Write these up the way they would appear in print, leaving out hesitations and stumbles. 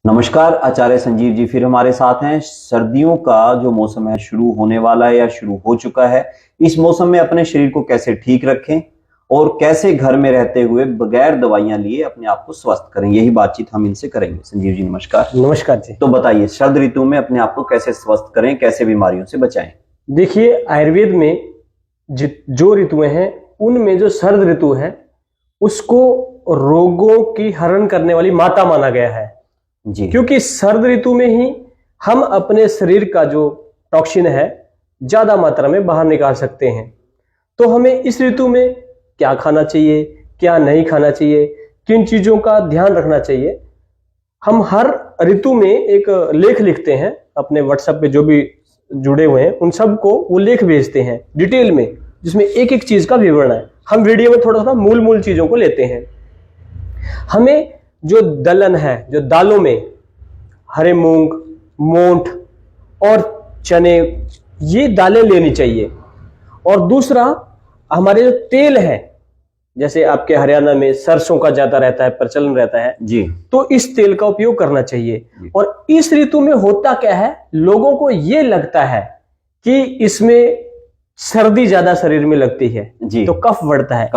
नमस्कार, आचार्य संजीव जी फिर हमारे साथ हैं। सर्दियों का जो मौसम है शुरू होने वाला है या शुरू हो चुका है। इस मौसम में अपने शरीर को कैसे ठीक रखें और कैसे घर में रहते हुए बगैर दवाइयां लिए अपने आप को स्वस्थ करें, यही बातचीत हम इनसे करेंगे। संजीव जी नमस्कार। नमस्कार जी। तो बताइए, शरद ऋतु में अपने आप को कैसे स्वस्थ करें, कैसे बीमारियों से बचाएं? देखिए, आयुर्वेद में जो ऋतुएं हैं उनमें जो शरद ऋतु है उसको रोगों की हरण करने वाली माता माना गया है जी। क्योंकि शरद ऋतु में ही हम अपने शरीर का जो टॉक्सिन है ज्यादा मात्रा में बाहर निकाल सकते हैं। तो हमें इस ऋतु में क्या खाना चाहिए, क्या नहीं खाना चाहिए, किन चीजों का ध्यान रखना चाहिए, हम हर ऋतु में एक लेख लिखते हैं। अपने व्हाट्सएप पे जो भी जुड़े हुए हैं उन सबको वो लेख भेजते हैं डिटेल में, जिसमें एक एक चीज का विवरण है। हम वीडियो में थोड़ा थोड़ा मूल चीजों को लेते हैं। हमें जो दलहन है, जो दालों में हरे मूंग, मोठ और चने, ये दालें लेनी चाहिए। और दूसरा, हमारे जो तेल है, जैसे आपके हरियाणा में सरसों का ज्यादा रहता है, प्रचलन रहता है जी, तो इस तेल का उपयोग करना चाहिए। और इस ऋतु में होता क्या है, लोगों को ये लगता है कि इसमें सर्दी ज्यादा शरीर में लगती है जी, तो कफ बढ़ता है,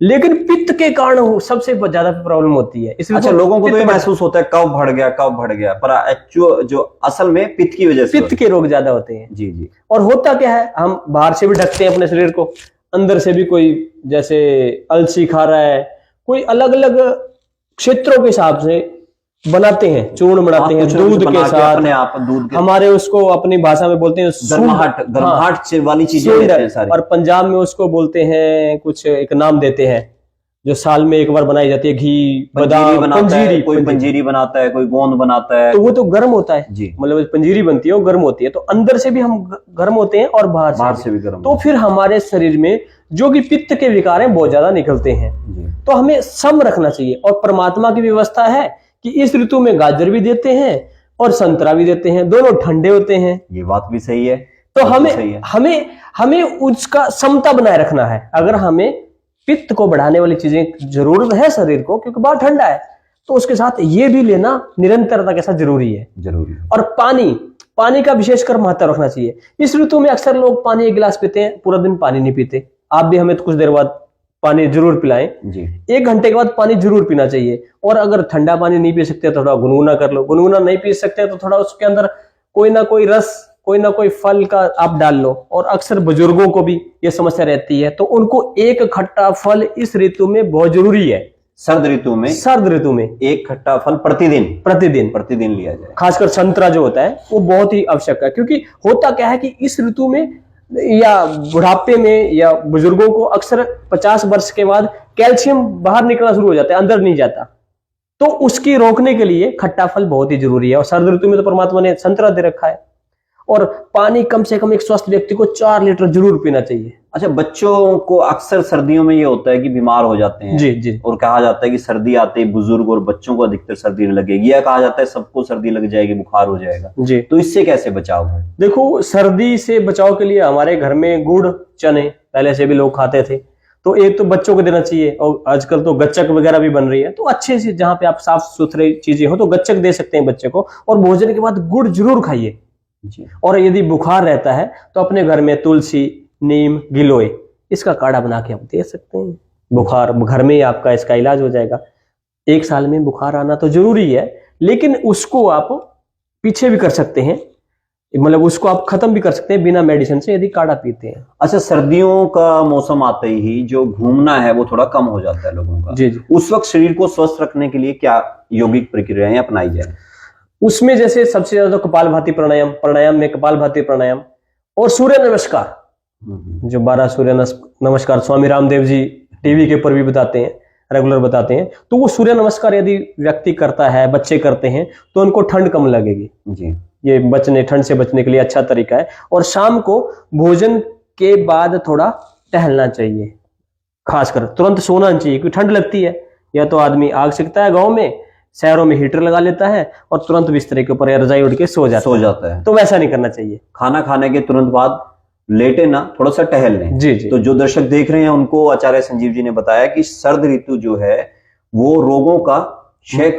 लेकिन पित्त के कारण सबसे ज्यादा प्रॉब्लम होती है। अच्छा, लोगों को तो ये महसूस होता है कफ बढ़ गया, पर जो असल में पित्त की वजह से पित्त के रोग ज्यादा होते हैं। जी जी। और होता क्या है, हम बाहर से भी ढकते हैं अपने शरीर को, अंदर से भी कोई जैसे अलसी खा रहा है, कोई अलग अलग क्षेत्रों के हिसाब से बनाते हैं, चूर्ण बनाते हैं दूध के साथ, अपने आप दूध के, हमारे उसको अपनी भाषा में बोलते हैं गर्माहट वाली चीजें लेते हैं सारी। और पंजाब में उसको बोलते हैं, कुछ एक नाम देते हैं, जो साल में एक बार बनाई जाती है, घी बादाम पंजीरी, कोई पंजीरी बनाता है, कोई गोंद बनाता है, तो वो तो गर्म होता है जी। मतलब पंजीरी बनती है वो गर्म होती है, तो अंदर से भी हम गर्म होते हैं और बाहर से भी गर्म। तो फिर हमारे शरीर में जो कि पित्त के विकार हैं बहुत ज्यादा निकलते हैं। तो हमें सम रखना चाहिए। और परमात्मा की व्यवस्था है कि इस ऋतु में गाजर भी देते हैं और संतरा भी देते हैं, दोनों ठंडे होते हैं। ये बात भी सही है। तो हमें उसका समता बनाए रखना है। अगर हमें पित्त को बढ़ाने वाली चीजें जरूरत है शरीर को, क्योंकि बाहर ठंडा है, तो उसके साथ ये भी लेना निरंतरता के साथ जरूरी है। और पानी का विशेषकर महत्व रखना चाहिए। इस ऋतु में अक्सर लोग पानी एक गिलास पीते हैं, पूरा दिन पानी नहीं पीते। आप भी हमें कुछ देर बाद पानी जरूर पिलाएं जी। 1 घंटे के बाद पानी जरूर पीना चाहिए। और अगर ठंडा पानी नहीं पी सकते तो थोड़ा गुनगुना कर लो, गुनगुना नहीं पी सकते तो थोड़ा उसके अंदर कोई ना कोई रस, कोई ना कोई फल का आप डाल लो। और अक्सर बुजुर्गों को भी ये समस्या रहती है, तो उनको एक खट्टा फल इस ऋतु में बहुत जरूरी है। शरद ऋतु में एक खट्टा फल प्रतिदिन लिया जाए। खासकर संतरा जो होता है वो बहुत ही आवश्यक है, क्योंकि होता क्या है कि इस ऋतु में या बुढ़ापे में या बुजुर्गों को अक्सर 50 वर्ष के बाद कैल्शियम बाहर निकलना शुरू हो जाता है, अंदर नहीं जाता। तो उसकी रोकने के लिए खट्टा फल बहुत ही जरूरी है। और शरद ऋतु में तो परमात्मा ने संतरा दे रखा है। और पानी कम से कम एक स्वस्थ व्यक्ति को 4 लीटर जरूर पीना चाहिए। अच्छा, बच्चों को अक्सर सर्दियों में ये होता है कि बीमार हो जाते हैं जी। और कहा जाता है कि सर्दी आते ही बुजुर्ग और बच्चों को अधिकतर सर्दी लगेगी, या कहा जाता है सबको सर्दी लग जाएगी, बुखार हो जाएगा जी। तो इससे कैसे बचाव है? देखो, सर्दी से बचाव के लिए हमारे घर में गुड़ चने पहले से भी लोग खाते थे, तो एक तो बच्चों को देना चाहिए। और आजकल तो गच्चक वगैरह भी बन रही है, तो अच्छे से जहाँ पे आप साफ सुथरे चीजें हो तो गच्चक दे सकते हैं बच्चे को। और भोजन के बाद गुड़ जरूर खाइए। और यदि बुखार रहता है तो अपने घर में तुलसी, नीम, गिलोय, इसका काढ़ा बना के आप दे सकते हैं। बुखार घर में ही आपका इसका इलाज हो जाएगा। 1 साल में बुखार आना तो जरूरी है, लेकिन उसको आप पीछे भी कर सकते हैं, मतलब उसको आप खत्म भी कर सकते हैं बिना मेडिसिन से, यदि काढ़ा पीते हैं। अच्छा, सर्दियों का मौसम आते ही जो घूमना है वो थोड़ा कम हो जाता है लोगों का जी। उस वक्त शरीर को स्वस्थ रखने के लिए क्या यौगिक प्रक्रियाएं अपनाई जाए? उसमें जैसे सबसे ज्यादा तो कपालभाति प्राणायाम में कपालभाति प्राणायाम और सूर्य नमस्कार, जो 12 सूर्य नमस्कार स्वामी रामदेव जी टीवी के ऊपर भी बताते हैं, रेगुलर बताते हैं। तो वो सूर्य नमस्कार यदि व्यक्ति करता है, बच्चे करते हैं, तो उनको ठंड कम लगेगी जी। ये ठंड से बचने के लिए अच्छा तरीका है। और शाम को भोजन के बाद थोड़ा टहलना चाहिए, खासकर तुरंत सोना नहीं चाहिए, क्योंकि ठंड लगती है। या तो आदमी आग सेकता है गाँव में, शहरों में हीटर लगा लेता है और तुरंत बिस्तर के ऊपर रजाई उड़ के सो जाता है। तो वैसा नहीं करना चाहिए। खाना खाने के तुरंत बाद लेटे ना, थोड़ा सा टहल लें जी। तो जो दर्शक देख रहे हैं उनको आचार्य संजीव जी ने बताया कि शरद ऋतु जो है वो रोगों का क्षय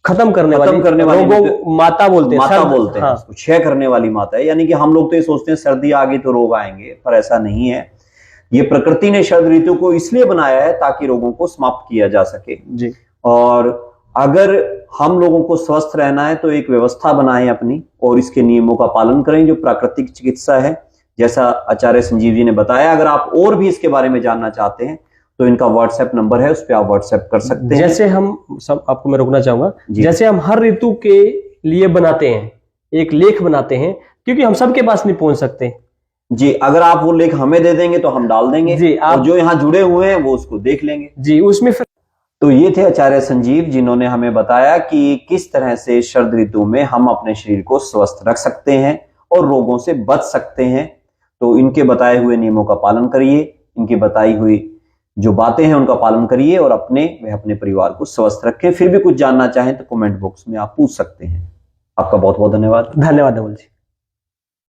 खत्म करने वाली रोगों माता बोलते हैं, माता बोलते हैं हाँ। उसको, क्षय करने वाली माता है। यानी कि हम लोग तो ये सोचते हैं सर्दी आ गई तो रोग आएंगे, पर ऐसा नहीं है। ये प्रकृति ने शरद ऋतु को इसलिए बनाया है ताकि रोगों को समाप्त किया जा सके जी। और अगर हम लोगों को स्वस्थ रहना है तो एक व्यवस्था बनाएं अपनी और इसके नियमों का पालन करें, जो प्राकृतिक चिकित्सा है, जैसा आचार्य संजीव जी ने बताया। अगर आप और भी इसके बारे में जानना चाहते हैं तो इनका व्हाट्सएप नंबर है, उस पर आप व्हाट्सएप कर सकते हैं। जैसे हम सब, आपको मैं रोकना चाहूंगा, जैसे हम हर ऋतु के लिए बनाते हैं, एक लेख बनाते हैं, क्योंकि हम सबके पास नहीं पहुंच सकते जी। अगर आप वो लेख हमें दे देंगे तो हम डाल देंगे जी, और जो यहाँ जुड़े हुए हैं वो उसको देख लेंगे जी। उसमें फिर तो ये थे आचार्य संजीव, जिन्होंने हमें बताया कि किस तरह से शरद ऋतु में हम अपने शरीर को स्वस्थ रख सकते हैं और रोगों से बच सकते हैं। तो इनके बताए हुए नियमों का पालन करिए, इनकी बताई हुई जो बातें हैं उनका पालन करिए और अपने परिवार को स्वस्थ रखें। फिर भी कुछ जानना चाहें तो कमेंट बॉक्स में आप पूछ सकते हैं। आपका बहुत बहुत धन्यवाद। धन्यवाद अमोल जी।